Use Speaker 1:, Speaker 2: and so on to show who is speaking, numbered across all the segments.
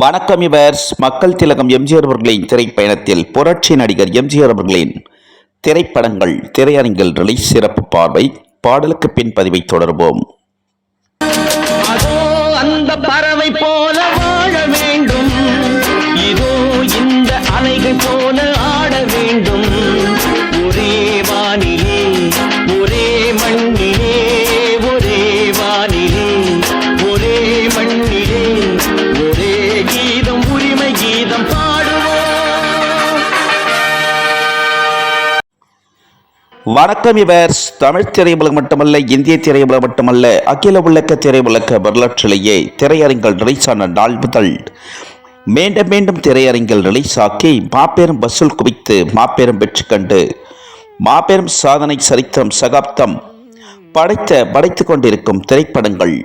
Speaker 1: வணக்கம் இவர்ஸ். மக்கள் திலகம் எம்ஜிஆர் அவர்களின் திரைப்பயணத்தில் புரட்சி நடிகர் எம்ஜிஆர் அவர்களின் திரைப்படங்கள் திரையரங்கில் ரிலீஸ் சிறப்பு பார்வை. பாடலுக்கு பின் பதிவை தொடர்வோம்.
Speaker 2: அந்த பறவை போல வாழ வேண்டும், இதோ இந்த அலைகள் போல ஆட வேண்டும். ஒரே வானிலே ஒரே மண்ணிலே, ஒரே வானிலே ஒரே மண்ணிலே, ஒரே கீதம் உரிமை கீதம் பாடுவோம்.
Speaker 1: வணக்கம் இவர்ஸ். தமிழ் திரையுலகம் மட்டுமல்ல, இந்திய திரையுலகம் மட்டுமல்ல, அகில உலக திரையுலக வரலாற்றிலேயே திரையரங்கில் ரிலீஸ் ஆன நாள் முதல் மீண்டும் மீண்டும் திரையரங்கில் ரிலீஸ் ஆக்கி மாபெரும் வசூல் குவித்து மாபெரும் வெற்றி கண்டு மாபெரும் சாதனை சரித்திரம் சகாப்தம் படைத்துக் கொண்டிருக்கும் திரைப்படங்கள்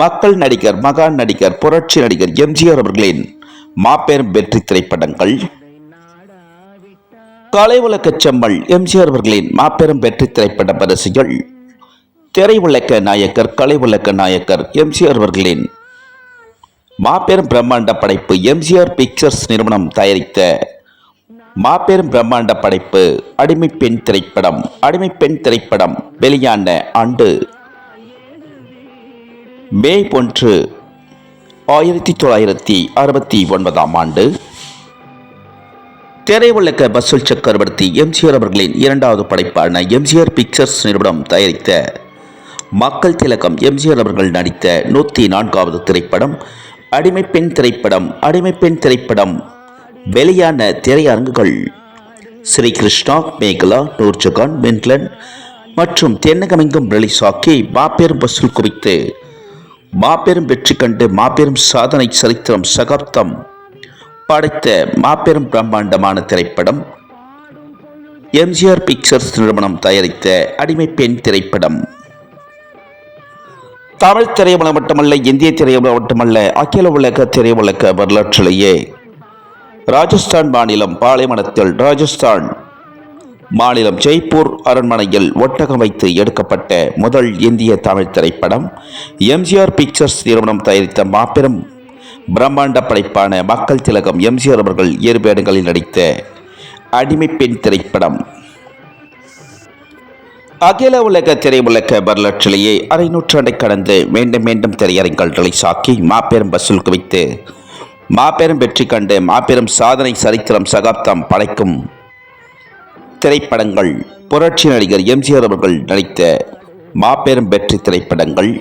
Speaker 1: மக்கள் நடிகர், மகான் நடிகர், புரட்சி நடிகர் எம்ஜிஆர் அவர்களின் மாபெரும் வெற்றி திரைப்படங்கள். கலை உலக செம்மல் எம்ஜிஆர் அவர்களின் மாபெரும் வெற்றி திரைப்பட வரிசைகள். திரையுலக நாயக்கர், கலை உலக நாயக்கர் எம்ஜிஆர் அவர்களின் மாபெரும் பிரம்மாண்ட படைப்பு. எம்ஜிஆர் பிக்சர்ஸ் நிறுவனம் தயாரித்த மாபெரும் பிரம்மாண்ட படைப்பு அடிமை பெண் திரைப்படம். அடிமை பெண் திரைப்படம் வெளியான ஆண்டு மே 1, 1969 ஆண்டு. திரையுலக வசூல் சக்கரவர்த்தி எம்ஜிஆர் அவர்களின் இரண்டாவது படைப்பான எம்ஜிஆர் பிக்சர்ஸ் நிறுவனம் தயாரித்த மக்கள் திலகம் எம்ஜிஆர் அவர்கள் நடித்த 104வது திரைப்படம் அடிமை பெண் திரைப்படம். அடிமை பெண் திரைப்படம் வெளியான திரையரங்குகள் ஸ்ரீ கிருஷ்ணா, மேகலா, நூர்ஜஹான், மின்லன் மற்றும் தென்னகமெங்கும் ரிலீஸ் ஆக்கி மாபெரும் வசூல் குவித்து மாபெரும் வெற்றி கண்டு மாபெரும் சாதனை சரித்திரம் சகாப்தம் படைத்த மாபெரும் பிரம்மாண்டமான திரைப்படம் எம்ஜிஆர் பிக்சர்ஸ் நிறுவனம் தயாரித்த அடிமை பெண் திரைப்படம். தமிழ் திரையுலகம் மட்டுமல்ல, இந்திய திரையுலகம் மட்டுமல்ல, அகில உலக திரையுலக வரலாற்றிலேயே ராஜஸ்தான் மாநிலம் பாலைவனத்தில், ராஜஸ்தான் மாநிலம் ஜெய்ப்பூர் அரண்மனையில் ஒட்டகம் வைத்து எடுக்கப்பட்ட முதல் இந்திய தமிழ் திரைப்படம் எம்ஜிஆர் பிக்சர்ஸ் நிறுவனம் தயாரித்த மாபெரும் பிரம்மாண்ட படைப்பான மக்கள் திலகம் எம்ஜிஆர் அவர்கள் இரு வேடங்களில் நடித்த அடிமை பெண் திரைப்படம். அகில உலக திரையுலக வரலாற்றிலேயே அரை நூற்றாண்டை கடந்து மீண்டும் மீண்டும் திரையரங்கில் ரிலீஸ் ஆக்கி மாபெரும் வசூல் குவித்து மாபெரும் வெற்றி கண்டு மாபெரும் சாதனை சரித்திரம் சகாப்தம் படைக்கும் திரைப்படங்கள் புரட்சி நடிகர் எம்ஜிஆர் அவர்கள் நடித்த மாபெரும் வெற்றி திரைப்படங்கள்.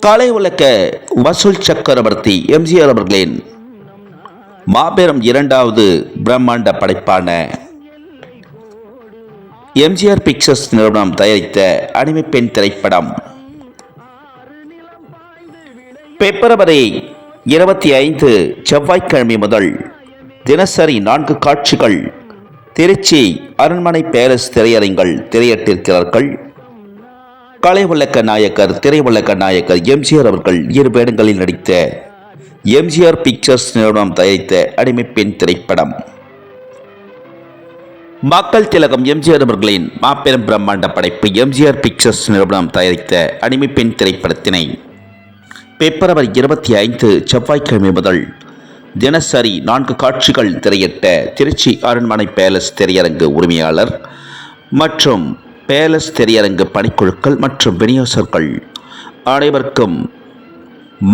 Speaker 1: கலை உலக வசூல் சக்கரவர்த்தி எம்ஜிஆர் அவர்களின் மாபெரும் இரண்டாவது பிரம்மாண்ட படைப்பான எம்ஜிஆர் பிக்சர்ஸ் நிறுவனம் தயாரித்த அடிமை பெண் திரைப்படம் பிப்ரவரி 25 செவ்வாய்க்கிழமை முதல் தினசரி 4 காட்சிகள் திருச்சி அரண்மனை பேலஸ் திரையரங்கில் திரையிட்டிருக்கிறார்கள். கலை உலக நாயக்கர், திரையுலக நாயக்கர் எம்ஜிஆர் அவர்கள் இரு வேடங்களில் நடித்த எம்ஜிஆர் பிக்சர்ஸ் நிறுவனம் தயாரித்த அடிமை பெண் திரைப்படம். மக்கள் திலகம் எம்ஜிஆர் அவர்களின் மாபெரும் பிரம்மாண்ட படைப்பு எம்ஜிஆர் பிக்சர்ஸ் நிறுவனம் தயாரித்த அடிமை பெண் திரைப்படத்தினை பிப்ரவரி 25 செவ்வாய்க்கிழமை முதல் தினசரி 4 காட்சிகள் திரையிட்ட திருச்சி அரண்மனை பேலஸ் திரையரங்கு உரிமையாளர் மற்றும் பேலஸ் திரையரங்கு பணிக்குழுக்கள் மற்றும் விநியோகர்கள் அனைவருக்கும்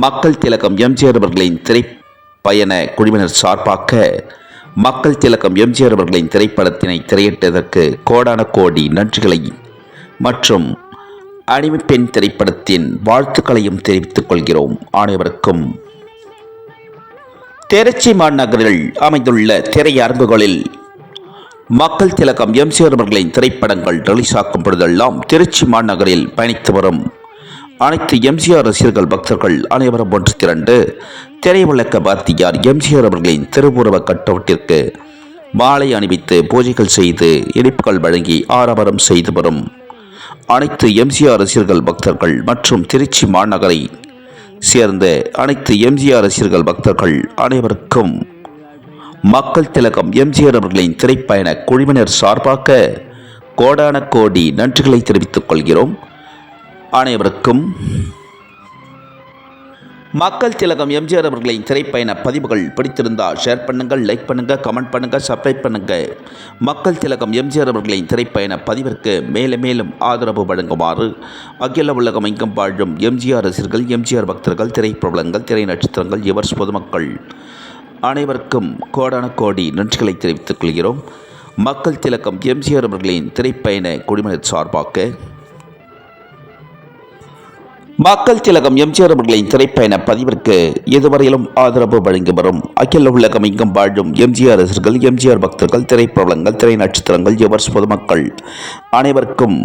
Speaker 1: மக்கள் திலகம் எம்ஜிஆர் அவர்களின் திரைப்பயண குழுவினர் சார்பாக மக்கள் திலகம் எம்ஜிஆர் அவர்களின் திரைப்படத்தினை திரையிட்டதற்கு கோடான கோடி நன்றிகளை மற்றும் அடிமை பெண் திரைப்படத்தின் வாழ்த்துக்களையும் தெரிவித்துக் கொள்கிறோம். அனைவருக்கும் திருச்சி மாநகரில் அமைந்துள்ள திரையரங்குகளில் மக்கள் திலகம் எம்ஜிஆர் அவர்களின் திரைப்படங்கள் ரிலீஸ் ஆக்கும் பொழுதெல்லாம் திருச்சி மாநகரில் பயணித்து வரும் அனைத்து எம்ஜிஆர் ரசிகர்கள், பக்தர்கள் அனைவரும் ஒன்று திரண்டு திரையுலக வாத்தியார் எம்ஜிஆர் அவர்களின் திருவுருவ கட்டவுட்டிற்கு மாலை அணிவித்து பூஜைகள் செய்து இனிப்புகள் வழங்கி ஆரவாரம் செய்து வரும் அனைத்து எம்ஜிஆர் ரசிகர்கள், பக்தர்கள் மற்றும் திருச்சி மாநகரை சேர்ந்த அனைத்து எம்ஜிஆர் ரசிகர்கள், பக்தர்கள் அனைவருக்கும் மக்கள் திலகம் எம்ஜிஆர் அவர்களின் திரைப்பயண குழுவினர் சார்பாக கோடான கோடி நன்றிகளை தெரிவித்துக் கொள்கிறோம். அனைவருக்கும் மக்கள் திலகம் எம்ஜிஆர் அவர்களின் திரைப்பயண பதிவுகள் பிடித்திருந்தால் ஷேர் பண்ணுங்கள், லைக் பண்ணுங்கள், கமெண்ட் பண்ணுங்கள், சப்ஸ்கிரைப் பண்ணுங்கள். மக்கள் திலகம் எம்ஜிஆர் அவர்களின் திரைப்பயண பதிவிற்கு மேலும் ஆதரவு வழங்குமாறு அகில உலகம் எங்கும் வாழும் எம்ஜிஆர் ரசிகர்கள், எம்ஜிஆர் பக்தர்கள், திரைப்பிரபலங்கள், திரை நட்சத்திரங்கள், யுவர்ஸ் பொதுமக்கள் அனைவருக்கும் கோடான கோடி நன்றிகளை தெரிவித்துக் கொள்கிறோம். மக்கள் திலகம் எம்ஜிஆர் அவர்களின் திரைப்பயண குழுவினர் சார்பாக மக்கள் திலகம் எம்ஜிஆர் அவர்களின் திரைப்பயண பதிவிற்கு இதுவரையிலும் ஆதரவு வழங்கி வரும் அகில உலகம் எங்கும் வாழும் எம்ஜிஆர் ரசிகர்கள், எம்ஜிஆர் பக்தர்கள், திரைப்பிரபலங்கள், திரை நட்சத்திரங்கள், யுவர்ஸ் பொதுமக்கள் அனைவருக்கும்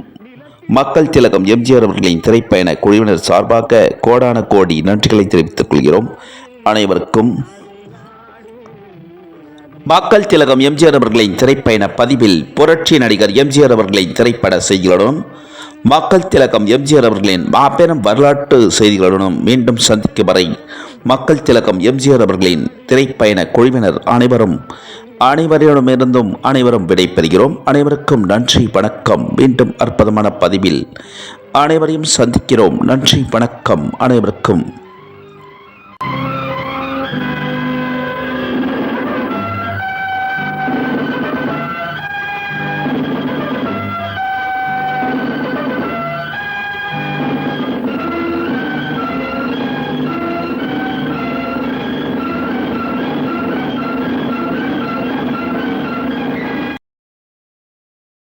Speaker 1: மக்கள் திலகம் எம்ஜிஆர் அவர்களின் திரைப்பயண குழுவினர் சார்பாக கோடான கோடி நன்றிகளை தெரிவித்துக் கொள்கிறோம். அனைவருக்கும் மக்கள் திலகம் எம்ஜிஆர் அவர்களின் திரைப்பயண பதிவில் புரட்சி நடிகர் எம்ஜிஆர் அவர்களின் திரைப்பட செய்திகளுடன் மக்கள் திலகம் எம்ஜிஆர் அவர்களின் மாபெரும் வரலாற்று செய்திகளுடன் மீண்டும் சந்திக்கும் வரை மக்கள் திலகம் எம்ஜிஆர் அவர்களின் திரைப்பயண குழுவினர் அனைவரும் விடைபெறுகிறோம். அனைவருக்கும் நன்றி, வணக்கம். மீண்டும் அற்புதமான பதிவில் அனைவரையும் சந்திக்கிறோம். நன்றி, வணக்கம். அனைவருக்கும்